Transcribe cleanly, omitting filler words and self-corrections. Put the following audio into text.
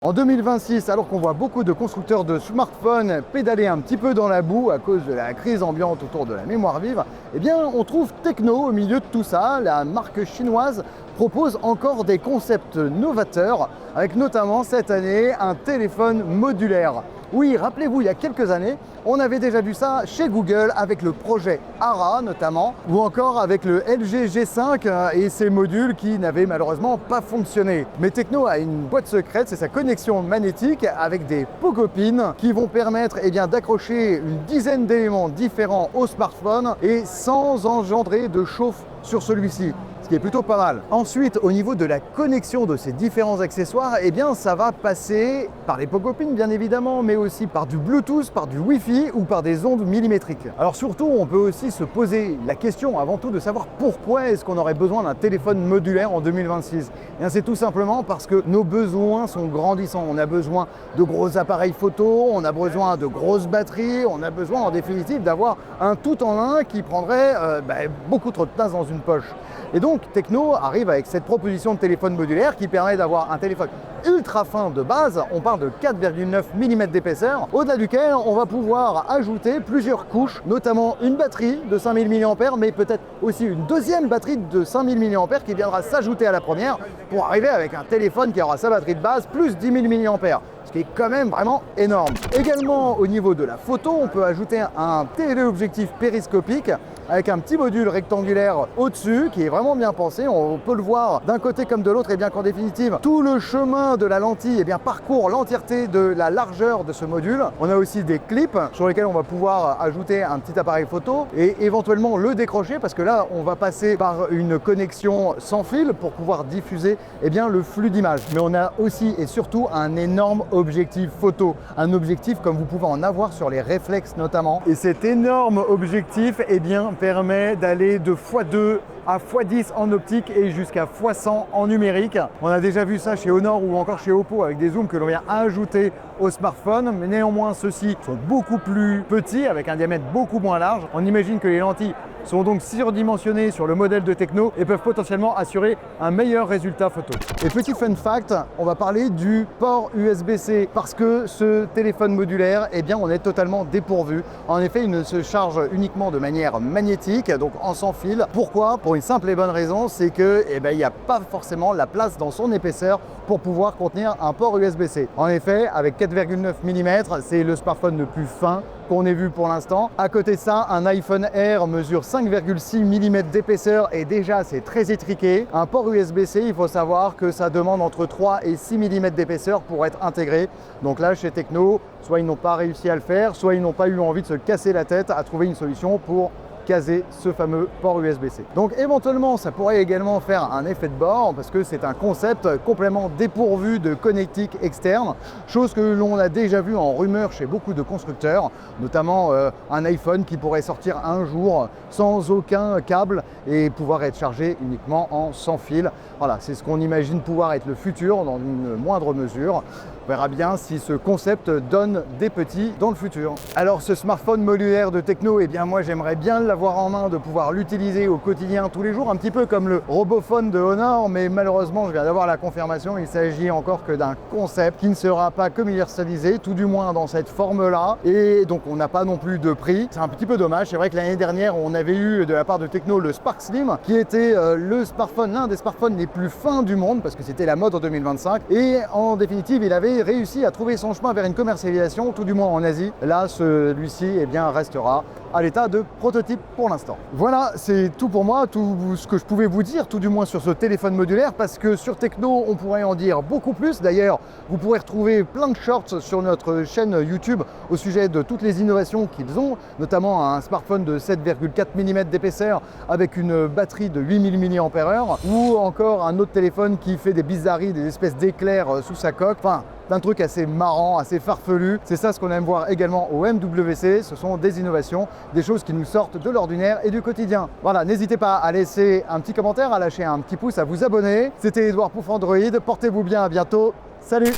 En 2026, alors qu'on voit beaucoup de constructeurs de smartphones pédaler un petit peu dans la boue à cause de la crise ambiante autour de la mémoire vive, eh bien on trouve Tecno au milieu de tout ça. La marque chinoise propose encore des concepts novateurs, avec notamment cette année un téléphone modulaire. Oui, rappelez-vous, il y a quelques années, on avait déjà vu ça chez Google avec le projet Ara notamment, ou encore avec le LG G5 et ses modules qui n'avaient malheureusement pas fonctionné. Mais Tecno a une boîte secrète, c'est sa connexion magnétique avec des Pogopin qui vont permettre d'accrocher une dizaine d'éléments différents au smartphone et sans engendrer de chauffe sur celui-ci. Ce qui est plutôt pas mal. Ensuite, au niveau de la connexion de ces différents accessoires, ça va passer par les Pogopin bien évidemment, mais aussi par du Bluetooth, par du Wi-Fi ou par des ondes millimétriques. Alors surtout, on peut aussi se poser la question avant tout de savoir pourquoi est-ce qu'on aurait besoin d'un téléphone modulaire en 2026. C'est tout simplement parce que nos besoins sont grandissants. On a besoin de gros appareils photo, on a besoin de grosses batteries, on a besoin en définitive d'avoir un tout en un qui prendrait beaucoup trop de place dans une poche. Et donc Tecno arrive avec cette proposition de téléphone modulaire qui permet d'avoir un téléphone ultra fin de base, on parle de 4,9 mm d'épaisseur, au-delà duquel on va pouvoir ajouter plusieurs couches, notamment une batterie de 5000 mAh, mais peut-être aussi une deuxième batterie de 5000 mAh qui viendra s'ajouter à la première pour arriver avec un téléphone qui aura sa batterie de base plus 10 000 mAh. Ce qui est quand même vraiment énorme. Également au niveau de la photo, on peut ajouter un téléobjectif périscopique avec un petit module rectangulaire au-dessus qui est vraiment bien pensé. On peut le voir d'un côté comme de l'autre, et bien qu'en définitive, tout le chemin de la lentille parcourt l'entièreté de la largeur de ce module. On a aussi des clips sur lesquels on va pouvoir ajouter un petit appareil photo et éventuellement le décrocher parce que là, on va passer par une connexion sans fil pour pouvoir diffuser le flux d'images. Mais on a aussi et surtout un énorme objectif photo, un objectif comme vous pouvez en avoir sur les réflexes notamment. Et cet énorme objectif permet d'aller de x2 à x10 en optique et jusqu'à x100 en numérique. On a déjà vu ça chez Honor ou encore chez Oppo avec des zooms que l'on vient ajouter au smartphone, mais néanmoins ceux-ci sont beaucoup plus petits avec un diamètre beaucoup moins large. On imagine que les lentilles sont donc surdimensionnées sur le modèle de Tecno et peuvent potentiellement assurer un meilleur résultat photo. Et petit fun fact, on va parler du port USB-C parce que ce téléphone modulaire, on est totalement dépourvu. En effet, il ne se charge uniquement de manière magnétique, donc en sans fil. Pourquoi ? Pour une simple et bonne raison, c'est que il n'y a pas forcément la place dans son épaisseur pour pouvoir contenir un port USB-C. En effet, avec 4,9 mm, c'est le smartphone le plus fin qu'on ait vu pour l'instant. À côté de ça, un iPhone Air mesure 5,6 mm d'épaisseur et déjà c'est très étriqué. Un port USB-C, il faut savoir que ça demande entre 3 et 6 mm d'épaisseur pour être intégré. Donc là, chez Tecno, soit ils n'ont pas réussi à le faire, soit ils n'ont pas eu envie de se casser la tête à trouver une solution pour caser ce fameux port USB-C. Donc éventuellement ça pourrait également faire un effet de bord parce que c'est un concept complètement dépourvu de connectique externe, chose que l'on a déjà vu en rumeur chez beaucoup de constructeurs, notamment un iPhone qui pourrait sortir un jour sans aucun câble et pouvoir être chargé uniquement en sans fil. Voilà, c'est ce qu'on imagine pouvoir être le futur dans une moindre mesure. On verra bien si ce concept donne des petits dans le futur. Alors ce smartphone modulaire de Tecno, moi j'aimerais bien l'avoir en main, de pouvoir l'utiliser au quotidien tous les jours, un petit peu comme le Robophone de Honor, mais malheureusement je viens d'avoir la confirmation, il s'agit encore que d'un concept qui ne sera pas commercialisé, tout du moins dans cette forme-là, et donc on n'a pas non plus de prix. C'est un petit peu dommage, c'est vrai que l'année dernière on avait eu de la part de Tecno le Spark Slim, qui était l'un des smartphones les plus fins du monde, parce que c'était la mode en 2025, et en définitive il avait réussi à trouver son chemin vers une commercialisation, tout du moins en Asie. Là, celui-ci restera à l'état de prototype pour l'instant. Voilà, c'est tout pour moi, tout ce que je pouvais vous dire, tout du moins sur ce téléphone modulaire, parce que sur Tecno, on pourrait en dire beaucoup plus. D'ailleurs, vous pourrez retrouver plein de shorts sur notre chaîne YouTube au sujet de toutes les innovations qu'ils ont, notamment un smartphone de 7,4 mm d'épaisseur avec une batterie de 8000 mAh, ou encore un autre téléphone qui fait des bizarreries, des espèces d'éclairs sous sa coque. Enfin, un truc assez marrant, assez farfelu. C'est ça ce qu'on aime voir également au MWC, ce sont des innovations, des choses qui nous sortent de l'ordinaire et du quotidien. Voilà, n'hésitez pas à laisser un petit commentaire, à lâcher un petit pouce, à vous abonner. C'était Edouard Pouf Android, portez-vous bien, à bientôt, salut!